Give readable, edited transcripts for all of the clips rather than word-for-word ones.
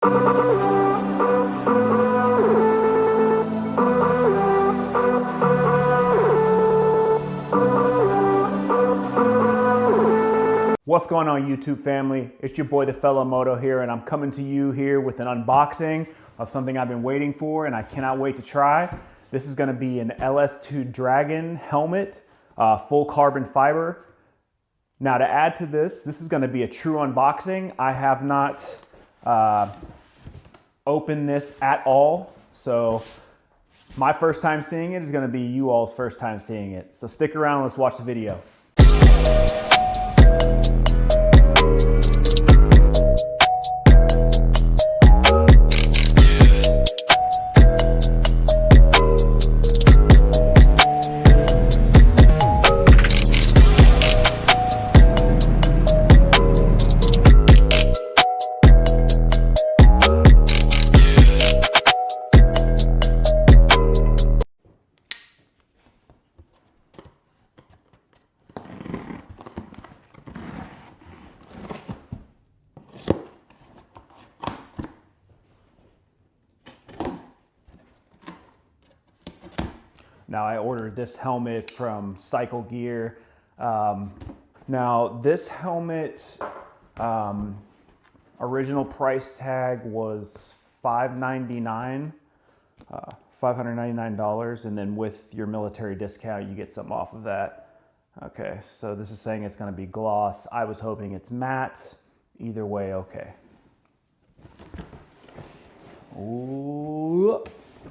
What's going on, YouTube family? It's your boy, the Fellow Moto here, and I'm coming to you here with an unboxing of something I've been waiting for and I cannot wait to try. This is gonna be an LS2 Dragon Helmet, full carbon fiber. Now to add to this is gonna be a true unboxing. I have not opened this at all, so my first time seeing it is gonna be you all's first time seeing it. So stick around, let's watch the video. Now I ordered this helmet from Cycle Gear. Now this helmet, original price tag was $599, $599, and then with your military discount, you get something off of that. Okay, so this is saying it's gonna be gloss. I was hoping it's matte. Either way, okay. Ooh,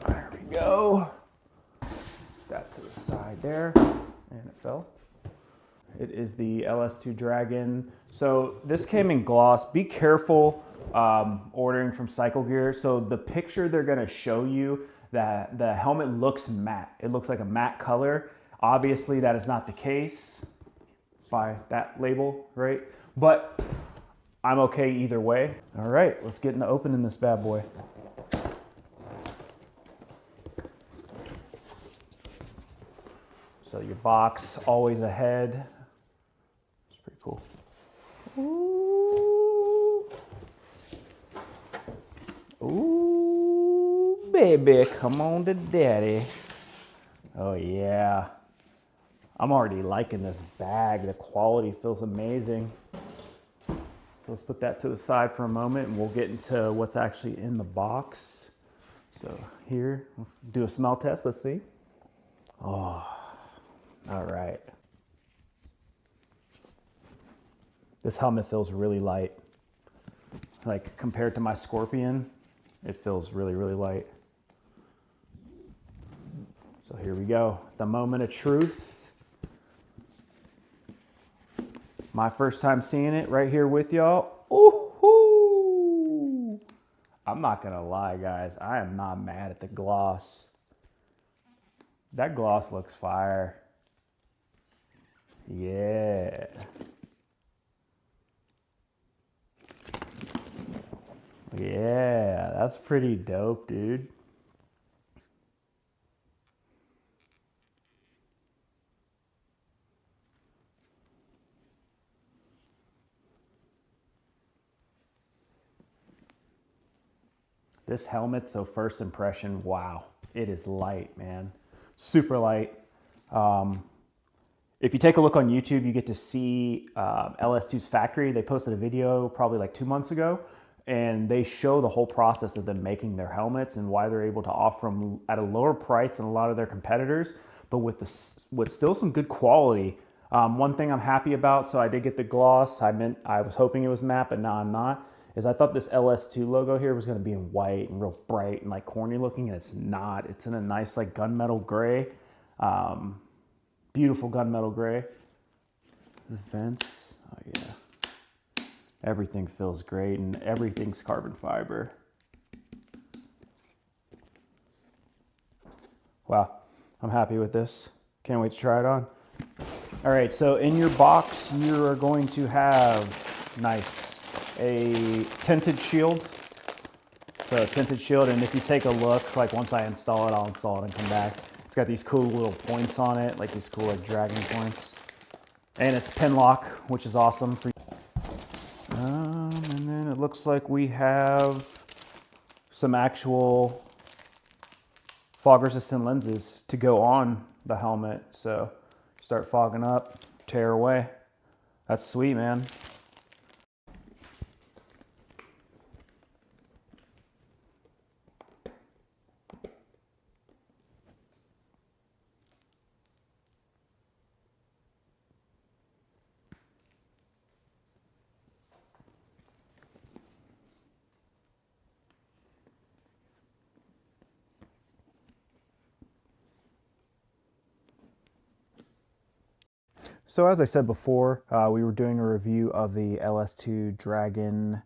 there we go. That to the side there, and it fell. It is the LS2 Dragon. So this came in gloss. Be careful ordering from Cycle Gear. So the picture they're gonna show you, that the helmet looks matte. It looks like a matte color. Obviously that is not the case by that label, right? But I'm okay either way. All right, let's get into opening this bad boy. So your box always ahead. It's pretty cool. Ooh. Ooh, baby, come on to daddy. Oh yeah. I'm already liking this bag. The quality feels amazing. So let's put that to the side for a moment and we'll get into what's actually in the box. So here, let's do a smell test. Let's see. Oh. All right. This helmet feels really light. Like compared to my Scorpion, it feels really, really light. So here we go. The moment of truth. My first time seeing it right here with y'all. Ooh-hoo! I'm not gonna lie, guys. I am not mad at the gloss. That gloss looks fire. Yeah. Yeah, that's pretty dope, dude. This helmet, so first impression, wow. It is light, man. Super light. If you take a look on YouTube, you get to see LS2's factory. They posted a video probably like 2 months ago, and they show the whole process of them making their helmets and why they're able to offer them at a lower price than a lot of their competitors, but with still some good quality. One thing I'm happy about, so I did get the gloss. I was hoping it was matte, but now I'm not, is I thought this LS2 logo here was gonna be in white and real bright and like corny looking, and it's not. It's in a nice like gunmetal gray. Beautiful gunmetal gray. The vents, oh yeah. Everything feels great and everything's carbon fiber. Wow, I'm happy with this. Can't wait to try it on. All right, so in your box, you are going to have, nice, a tinted shield. So a tinted shield, and if you take a look, like once I install it, I'll install it and come back. It's got these cool little points on it, like these cool like dragon points. And it's pin lock, which is awesome. And then it looks like we have some actual fog resistant lenses to go on the helmet. So start fogging up, tear away. That's sweet, man. So as I said before, we were doing a review of the LS2 Dragon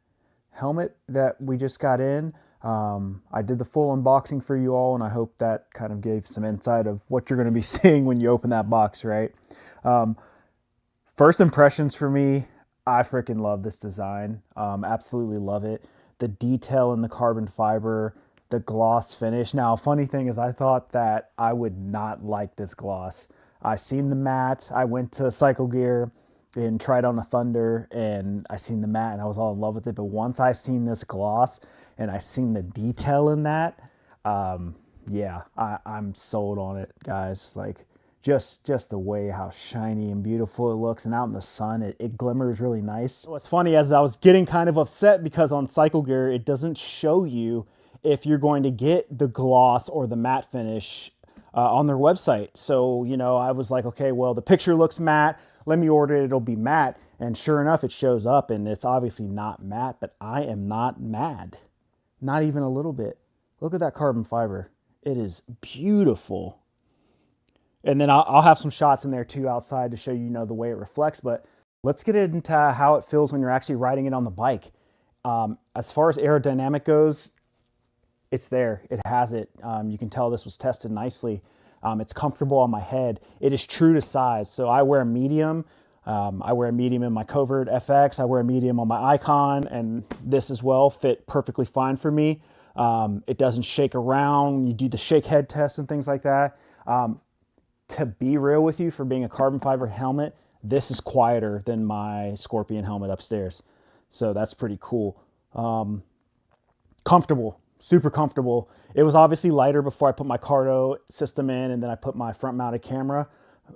Helmet that we just got in. I did the full unboxing for you all, and I hope that kind of gave some insight of what you're going to be seeing when you open that box, right? First impressions for me, I freaking love this design. Absolutely love it. The detail in the carbon fiber, the gloss finish. Now, funny thing is I thought that I would not like this gloss. I seen the matte. I went to Cycle Gear and tried on a Thunder, and I seen the matte and I was all in love with it. But once I seen this gloss and I seen the detail in that, yeah, I'm sold on it, guys. Like just the way how shiny and beautiful it looks, and out in the sun, it glimmers really nice. What's funny is I was getting kind of upset because on Cycle Gear, it doesn't show you if you're going to get the gloss or the matte finish on their website. So, you know, I was like, okay, well, the picture looks matte. Let me order it. It'll be matte. And sure enough, it shows up, and it's obviously not matte, but I am not mad. Not even a little bit. Look at that carbon fiber. It is beautiful. And then I'll have some shots in there too outside to show you, know, the way it reflects. But let's get into how it feels when you're actually riding it on the bike. As far as aerodynamic goes, it's there. It has it. You can tell this was tested nicely. It's comfortable on my head. It is true to size. So I wear a medium. I wear a medium in my Covert FX. I wear a medium on my Icon, and this as well fit perfectly fine for me. It doesn't shake around. You do the shake head test and things like that. To be real with you, for being a carbon fiber helmet, this is quieter than my Scorpion helmet upstairs. So that's pretty cool. Comfortable. Super comfortable. It was obviously lighter before I put my Cardo system in, and then I put my front mounted camera.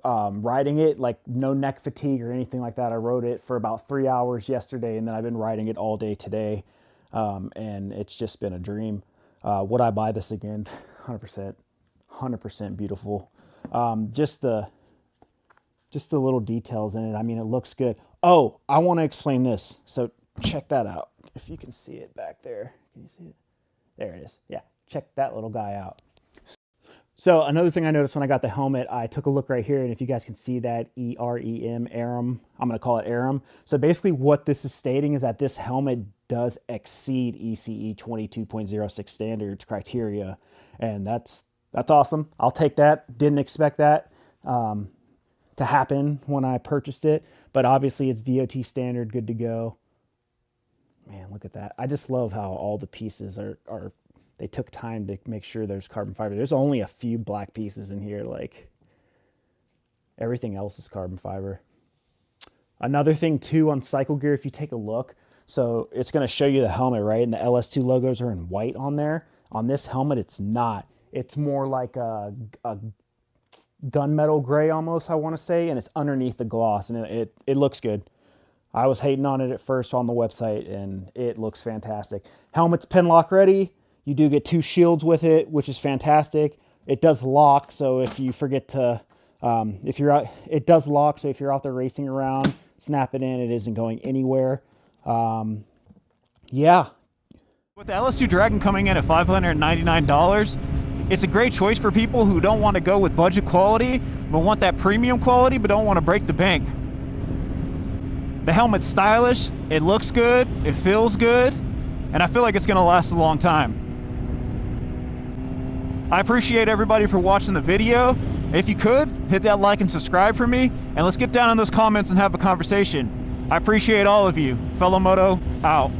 Riding it, like no neck fatigue or anything like that. I rode it for about 3 hours yesterday, and then I've been riding it all day today. And it's just been a dream. Would I buy this again? 100% beautiful. Just the little details in it. I mean, it looks good. Oh, I want to explain this. So check that out. If you can see it back there. Can you see it? There it is. Yeah, check that little guy out. So another thing I noticed when I got the helmet, I took a look right here, and if you guys can see that EREM, AREM, I'm going to call it AREM. So basically what this is stating is that this helmet does exceed ECE 22.06 standards criteria, and that's awesome. I'll take that. Didn't expect that to happen when I purchased it, but obviously it's DOT standard, good to go. Man, look at that. I just love how all the pieces are they took time to make sure there's carbon fiber. There's only a few black pieces in here. Like everything else is carbon fiber. Another thing too on Cycle Gear, if you take a look, so it's going to show you the helmet, right? And the LS2 logos are in white on there. On this helmet, it's not. It's more like a gunmetal gray almost, I want to say, and it's underneath the gloss, and it looks good. I was hating on it at first on the website, and it looks fantastic. Helmet's pen lock ready. You do get 2 shields with it, which is fantastic. It does lock, so if you forget to, if you're out, it does lock, so if you're out there racing around, snap it in. It isn't going anywhere. Yeah. With the LS2 Dragon coming in at $599, it's a great choice for people who don't want to go with budget quality, but want that premium quality, but don't want to break the bank. The helmet's stylish, it looks good, it feels good, and I feel like it's going to last a long time. I appreciate everybody for watching the video. If you could, hit that like and subscribe for me, and let's get down in those comments and have a conversation. I appreciate all of you. Fellow Moto, out.